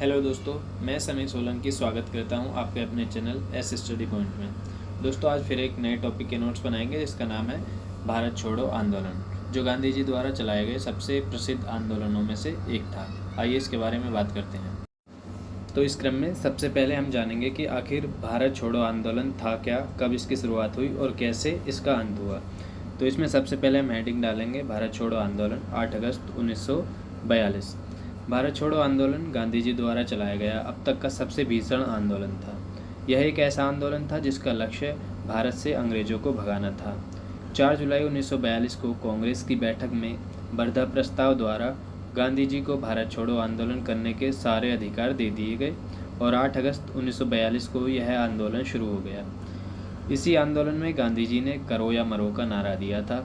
Hello दोस्तों, मैं समीर सोलंकी स्वागत करता हूं आपके अपने चैनल एस स्टडी पॉइंट में। दोस्तों, आज फिर एक नए टॉपिक के नोट्स बनाएंगे जिसका नाम है भारत छोड़ो आंदोलन, जो गांधी जी द्वारा चलाए गए सबसे प्रसिद्ध आंदोलनों में से एक था। आइए इसके बारे में बात करते हैं। तो इस क्रम में सबसे पहले हम जानेंगे कि आखिर भारत छोड़ो आंदोलन था क्या, कब इसकी शुरुआत हुई और कैसे इसका अंत हुआ। तो इसमें सबसे पहले हम हेडिंग डालेंगे भारत छोड़ो आंदोलन 8 अगस्त 1942। भारत छोड़ो आंदोलन गांधी जी द्वारा चलाया गया अब तक का सबसे भीषण आंदोलन था। यह एक ऐसा आंदोलन था जिसका लक्ष्य भारत से अंग्रेजों को भगाना था। 4 जुलाई 1942 को कांग्रेस की बैठक में वर्धा प्रस्ताव द्वारा गांधी जी को भारत छोड़ो आंदोलन करने के सारे अधिकार दे दिए गए और 8 अगस्त 1942 को यह आंदोलन शुरू हो गया। इसी आंदोलन में गांधी जी ने करो या मरो का नारा दिया था।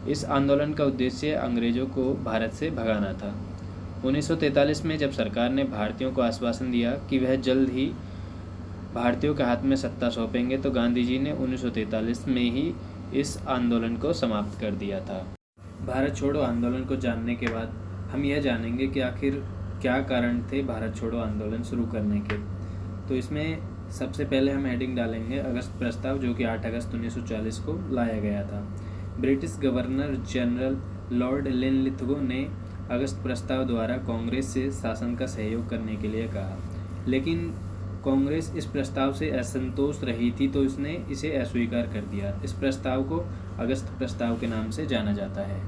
इस आंदोलन का उद्देश्य अंग्रेजों को भारत से भगाना था। 1943 में जब सरकार ने भारतीयों को आश्वासन दिया कि वह जल्द ही भारतीयों के हाथ में सत्ता सौंपेंगे, तो गांधी जी ने 1943 में ही इस आंदोलन को समाप्त कर दिया था। भारत छोड़ो आंदोलन को जानने के बाद हम यह जानेंगे कि आखिर क्या कारण थे भारत छोड़ो आंदोलन शुरू करने के। तो इसमें सबसे पहले हम हेडिंग डालेंगे अगस्त प्रस्ताव, जो कि 8 अगस्त 1940 को लाया गया था। British governor general Lord Linlithgow ने अगस्त प्रस्ताव द्वारा कांग्रेस से शासन का सहयोग करने के लिए कहा, लेकिन कांग्रेस इस प्रस्ताव से असंतोष रही थी, तो इसने इसे अस्वीकार कर दिया। इस प्रस्ताव को अगस्त प्रस्ताव के नाम से जाना जाता है।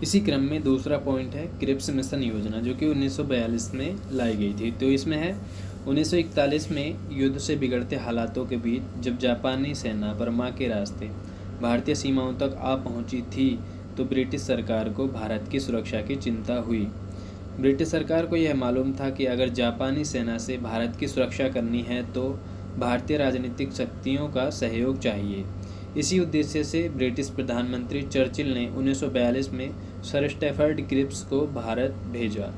इसी क्रम में दूसरा पॉइंट है क्रिप्स मिशन योजना, जो कि 1942 में लाई गई थी। तो इसमें है 1941 में युद्ध से बिगड़ते हालातों के बीच जब जापानी सेना बर्मा के रास्ते भारतीय सीमाओं तक आ पहुंची थी, तो ब्रिटिश सरकार को भारत की सुरक्षा की चिंता हुई। ब्रिटिश सरकार को यह मालूम था कि अगर जापानी सेना से भारत की सुरक्षा करनी है तो भारतीय राजनीतिक शक्तियों का सहयोग चाहिए। इसी उद्देश्य से ब्रिटिश प्रधानमंत्री चर्चिल ने 1942 में सर स्टैफर्ड क्रिप्स को भारत भेजा।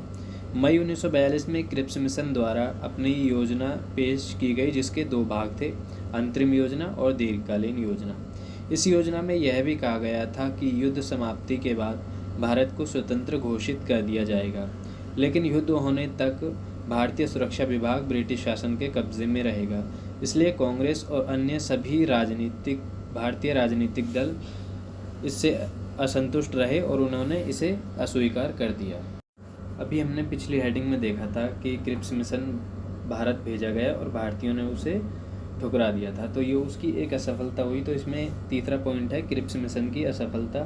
मई 1942 में क्रिप्स मिशन द्वारा अपनी योजना पेश की गई, जिसके 2 भाग थे, अंतरिम योजना और दीर्घकालीन योजना। इस योजना में यह भी कहा गया था कि युद्ध समाप्ति के बाद भारत को स्वतंत्र घोषित कर दिया जाएगा, लेकिन युद्ध होने तक भारतीय सुरक्षा विभाग ब्रिटिश शासन के कब्जे में रहेगा। इसलिए कांग्रेस और अन्य सभी भारतीय राजनीतिक दल इससे असंतुष्ट रहे और उन्होंने इसे अस्वीकार कर दिया। अभी हमने पिछली हेडिंग में देखा था कि क्रिप्स मिशन भारत भेजा गया और भारतीयों ने उसे ठुकरा दिया था, तो ये उसकी एक असफलता हुई। तो इसमें तीसरा पॉइंट है क्रिप्स मिशन की असफलता।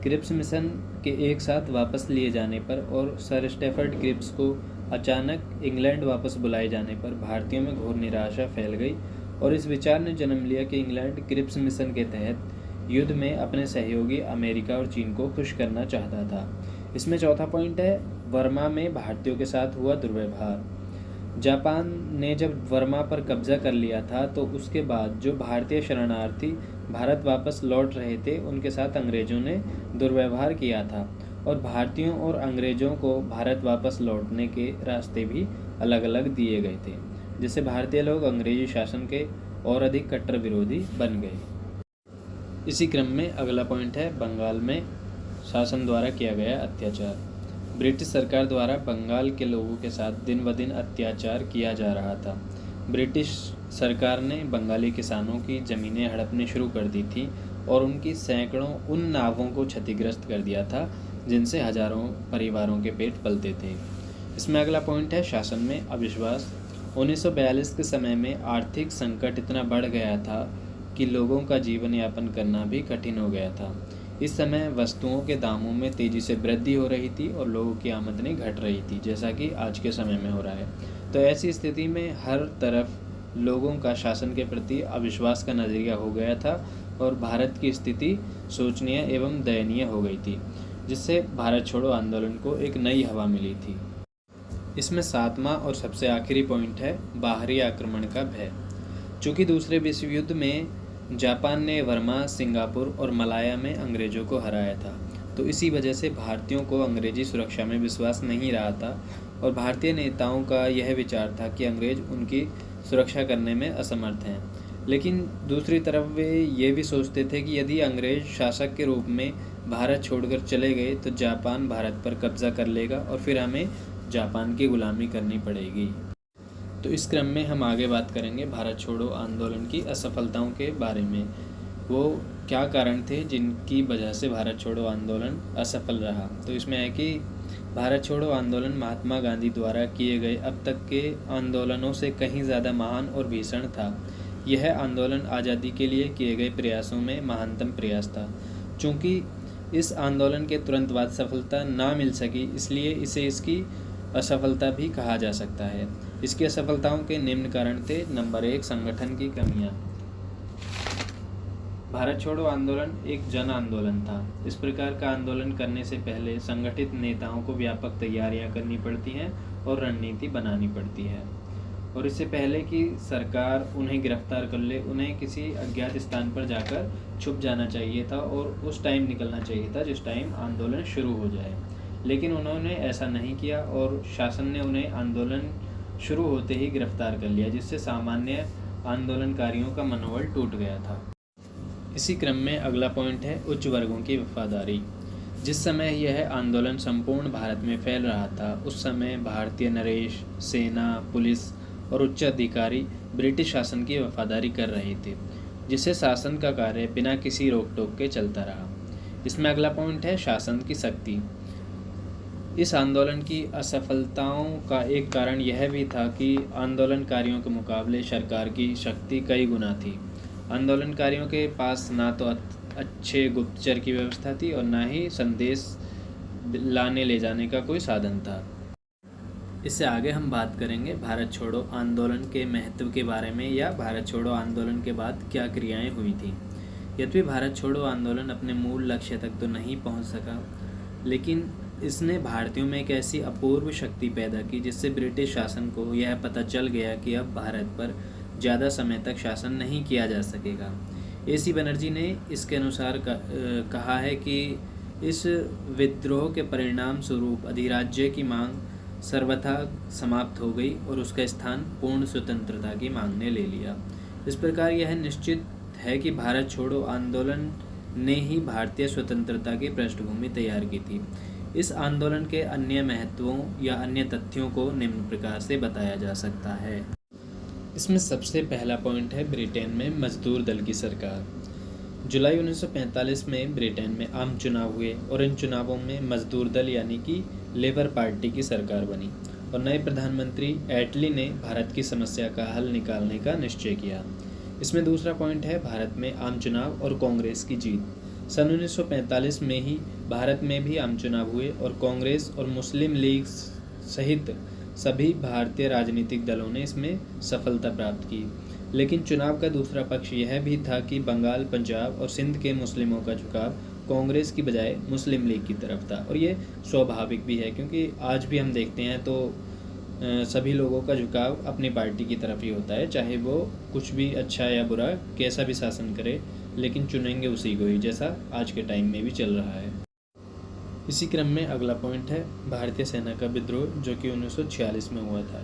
क्रिप्स मिशन के एक साथ वापस लिए जाने पर और सर स्टैफर्ड क्रिप्स को अचानक इंग्लैंड वापस बुलाए जाने पर भारतीयों में घोर निराशा फैल गई और इस विचार ने जन्म लिया कि इंग्लैंड क्रिप्स मिशन के तहत युद्ध में अपने सहयोगी अमेरिका और चीन को खुश करना चाहता था। इसमें चौथा पॉइंट है बर्मा में भारतीयों के साथ हुआ दुर्व्यवहार। जापान ने जब बर्मा पर कब्जा कर लिया था, तो उसके बाद जो भारतीय शरणार्थी भारत वापस लौट रहे थे, उनके साथ अंग्रेजों ने दुर्व्यवहार किया था और भारतीयों और अंग्रेजों को भारत वापस लौटने के रास्ते भी अलग अलग दिए गए थे, जिससे भारतीय लोग अंग्रेजी शासन के और अधिक कट्टर विरोधी बन गए। इसी क्रम में अगला पॉइंट है बंगाल में शासन द्वारा किया गया अत्याचार। ब्रिटिश सरकार द्वारा बंगाल के लोगों के साथ दिन ब दिन अत्याचार किया जा रहा था। ब्रिटिश सरकार ने बंगाली किसानों की ज़मीनें हड़पनी शुरू कर दी थी और उनकी सैकड़ों उन नावों को क्षतिग्रस्त कर दिया था जिनसे हजारों परिवारों के पेट पलते थे। इसमें अगला पॉइंट है शासन में अविश्वास। 1942 के समय में आर्थिक संकट इतना बढ़ गया था कि लोगों का जीवन यापन करना भी कठिन हो गया था। इस समय वस्तुओं के दामों में तेज़ी से वृद्धि हो रही थी और लोगों की आमदनी घट रही थी, जैसा कि आज के समय में हो रहा है। तो ऐसी स्थिति में हर तरफ लोगों का शासन के प्रति अविश्वास का नज़रिया हो गया था और भारत की स्थिति शोचनीय एवं दयनीय हो गई थी, जिससे भारत छोड़ो आंदोलन को एक नई हवा मिली थी। इसमें 7वां और सबसे आखिरी पॉइंट है बाहरी आक्रमण का भय। चूँकि दूसरे विश्व युद्ध में जापान ने बर्मा, सिंगापुर और मलाया में अंग्रेज़ों को हराया था, तो इसी वजह से भारतीयों को अंग्रेजी सुरक्षा में विश्वास नहीं रहा था और भारतीय नेताओं का यह विचार था कि अंग्रेज उनकी सुरक्षा करने में असमर्थ हैं। लेकिन दूसरी तरफ वे ये भी सोचते थे कि यदि अंग्रेज शासक के रूप में भारत छोड़कर चले गए तो जापान भारत पर कब्जा कर लेगा और फिर हमें जापान की गुलामी करनी पड़ेगी। तो इस क्रम में हम आगे बात करेंगे भारत छोड़ो आंदोलन की असफलताओं के बारे में। वो क्या कारण थे जिनकी वजह से भारत छोड़ो आंदोलन असफल रहा। तो इसमें है कि भारत छोड़ो आंदोलन महात्मा गांधी द्वारा किए गए अब तक के आंदोलनों से कहीं ज़्यादा महान और भीषण था। यह आंदोलन आज़ादी के लिए किए गए प्रयासों में महानतम प्रयास था। चूँकि इस आंदोलन के तुरंत बाद सफलता ना मिल सकी, इसलिए इसे इसकी असफलता भी कहा जा सकता है। इसकी असफलताओं के निम्न कारण थे। नंबर 1, संगठन की कमियां। भारत छोड़ो आंदोलन एक जन आंदोलन था। इस प्रकार का आंदोलन करने से पहले संगठित नेताओं को व्यापक तैयारियां करनी पड़ती हैं और रणनीति बनानी पड़ती है, और इससे पहले कि सरकार उन्हें गिरफ्तार कर ले, उन्हें किसी अज्ञात स्थान पर जाकर छुप जाना चाहिए था और उस टाइम निकलना चाहिए था जिस टाइम आंदोलन शुरू हो जाए। लेकिन उन्होंने ऐसा नहीं किया और शासन ने उन्हें आंदोलन शुरू होते ही गिरफ्तार कर लिया, जिससे सामान्य आंदोलनकारियों का मनोबल टूट गया था। इसी क्रम में अगला पॉइंट है उच्च वर्गों की वफादारी। जिस समय यह आंदोलन संपूर्ण भारत में फैल रहा था, उस समय भारतीय नरेश, सेना, पुलिस और उच्च अधिकारी ब्रिटिश शासन की वफादारी कर रहे थे, जिससे शासन का कार्य बिना किसी रोक टोक के चलता रहा। इसमें अगला पॉइंट है शासन की शक्ति। इस आंदोलन की असफलताओं का एक कारण यह भी था कि आंदोलनकारियों के मुकाबले सरकार की शक्ति कई गुना थी। आंदोलनकारियों के पास ना तो अच्छे गुप्तचर की व्यवस्था थी और ना ही संदेश लाने ले जाने का कोई साधन था। इससे आगे हम बात करेंगे भारत छोड़ो आंदोलन के महत्व के बारे में, या भारत छोड़ो आंदोलन के बाद क्या क्रियाएं हुई थी। यद्यपि भारत छोड़ो आंदोलन अपने मूल लक्ष्य तक तो नहीं पहुंच सका, लेकिन इसने भारतीयों में एक ऐसी अपूर्व शक्ति पैदा की जिससे ब्रिटिश शासन को यह पता चल गया कि अब भारत पर ज़्यादा समय तक शासन नहीं किया जा सकेगा। AC बनर्जी ने इसके अनुसार कहा है कि इस विद्रोह के परिणाम स्वरूप अधिराज्य की मांग सर्वथा समाप्त हो गई और उसका स्थान पूर्ण स्वतंत्रता की मांग ने ले लिया। इस प्रकार यह निश्चित है कि भारत छोड़ो आंदोलन ने ही भारतीय स्वतंत्रता की पृष्ठभूमि तैयार की थी। इस आंदोलन के अन्य महत्वों या अन्य तथ्यों को निम्न प्रकार से बताया जा सकता है। इसमें सबसे पहला पॉइंट है ब्रिटेन में मजदूर दल की सरकार। जुलाई 1945 में ब्रिटेन में आम चुनाव हुए और इन चुनावों में मजदूर दल यानी कि लेबर पार्टी की सरकार बनी और नए प्रधानमंत्री एटली ने भारत की समस्या का हल निकालने का निश्चय किया। इसमें दूसरा पॉइंट है भारत में आम चुनाव और कांग्रेस की जीत। सन 1945 में ही भारत में भी आम चुनाव हुए और कांग्रेस और मुस्लिम लीग सहित सभी भारतीय राजनीतिक दलों ने इसमें सफलता प्राप्त की। लेकिन चुनाव का दूसरा पक्ष यह भी था कि बंगाल, पंजाब और सिंध के मुस्लिमों का झुकाव कांग्रेस की बजाय मुस्लिम लीग की तरफ था, और ये स्वाभाविक भी है क्योंकि आज भी हम देखते हैं तो सभी लोगों का झुकाव अपनी पार्टी की तरफ ही होता है, चाहे वो कुछ भी अच्छा या बुरा कैसा भी शासन करे, लेकिन चुनेंगे उसी को ही, जैसा आज के टाइम में भी चल रहा है। इसी क्रम में अगला पॉइंट है भारतीय सेना का विद्रोह, जो कि 1946 में हुआ था।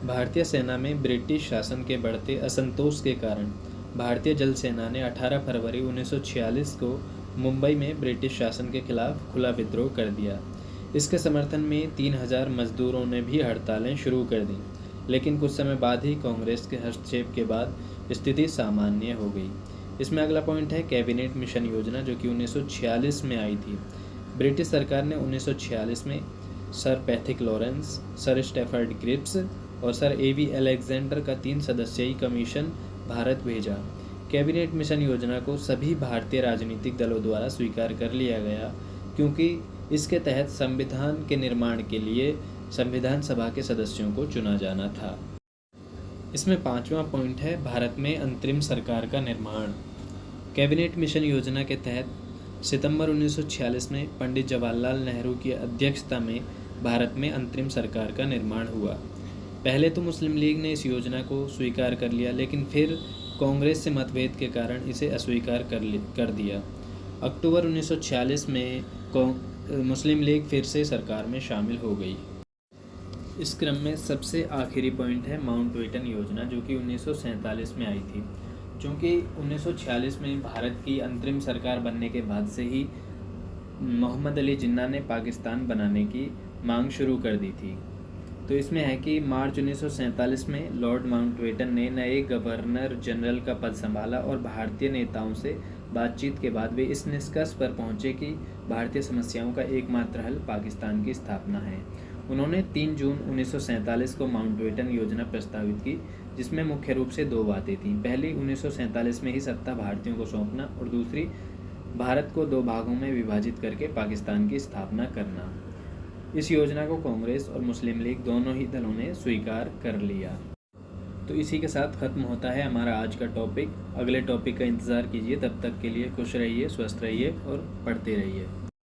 भारतीय सेना में ब्रिटिश शासन के बढ़ते असंतोष के कारण भारतीय जल सेना ने 18 फरवरी 1946 को मुंबई में ब्रिटिश शासन के खिलाफ खुला विद्रोह कर दिया। इसके समर्थन में 3000 मजदूरों ने भी हड़तालें शुरू कर दी, लेकिन कुछ समय बाद ही कांग्रेस के हस्तक्षेप के बाद स्थिति सामान्य हो गई। इसमें अगला पॉइंट है कैबिनेट मिशन योजना, जो कि 1946 में आई थी। ब्रिटिश सरकार ने 1946 में sir Pethick Lawrence, sir Stafford Cripps और सर A.V. अलेक्जेंडर का 3 सदस्यीय कमीशन भारत भेजा। कैबिनेट मिशन योजना को सभी भारतीय राजनीतिक दलों द्वारा स्वीकार कर लिया गया, क्योंकि इसके तहत संविधान के निर्माण के लिए संविधान सभा के सदस्यों को चुना जाना था। इसमें पांचवा पॉइंट है भारत में अंतरिम सरकार का निर्माण। कैबिनेट मिशन योजना के तहत सितंबर 1946 में पंडित जवाहरलाल नेहरू की अध्यक्षता में भारत में अंतरिम सरकार का निर्माण हुआ। पहले तो मुस्लिम लीग ने इस योजना को स्वीकार कर लिया, लेकिन फिर कांग्रेस से मतभेद के कारण इसे अस्वीकार कर दिया। अक्टूबर 1946 में मुस्लिम लीग फिर से सरकार में शामिल हो गई। इस क्रम में सबसे आखिरी पॉइंट है माउंटबेटन योजना, जो कि 1947 में आई थी। चूँकि 1946 में भारत की अंतरिम सरकार बनने के बाद से ही मोहम्मद अली जिन्ना ने पाकिस्तान बनाने की मांग शुरू कर दी थी, तो इसमें है कि मार्च 1947 में लॉर्ड माउंटबेटन ने नए गवर्नर जनरल का पद संभाला और भारतीय नेताओं से बातचीत के बाद वे इस निष्कर्ष पर पहुंचे कि भारतीय समस्याओं का एकमात्र हल पाकिस्तान की स्थापना है। उन्होंने 3 जून 1947 को माउंटबेटन योजना प्रस्तावित की, जिसमें मुख्य रूप से 2 बातें थीं। पहली, 1947 में ही सत्ता भारतीयों को सौंपना, और दूसरी, भारत को 2 भागों में विभाजित करके पाकिस्तान की स्थापना करना। इस योजना को कांग्रेस और मुस्लिम लीग दोनों ही दलों ने स्वीकार कर लिया। तो इसी के साथ ख़त्म होता है हमारा आज का टॉपिक। अगले टॉपिक का इंतज़ार कीजिए। तब तक के लिए खुश रहिए, स्वस्थ रहिए और पढ़ते रहिए।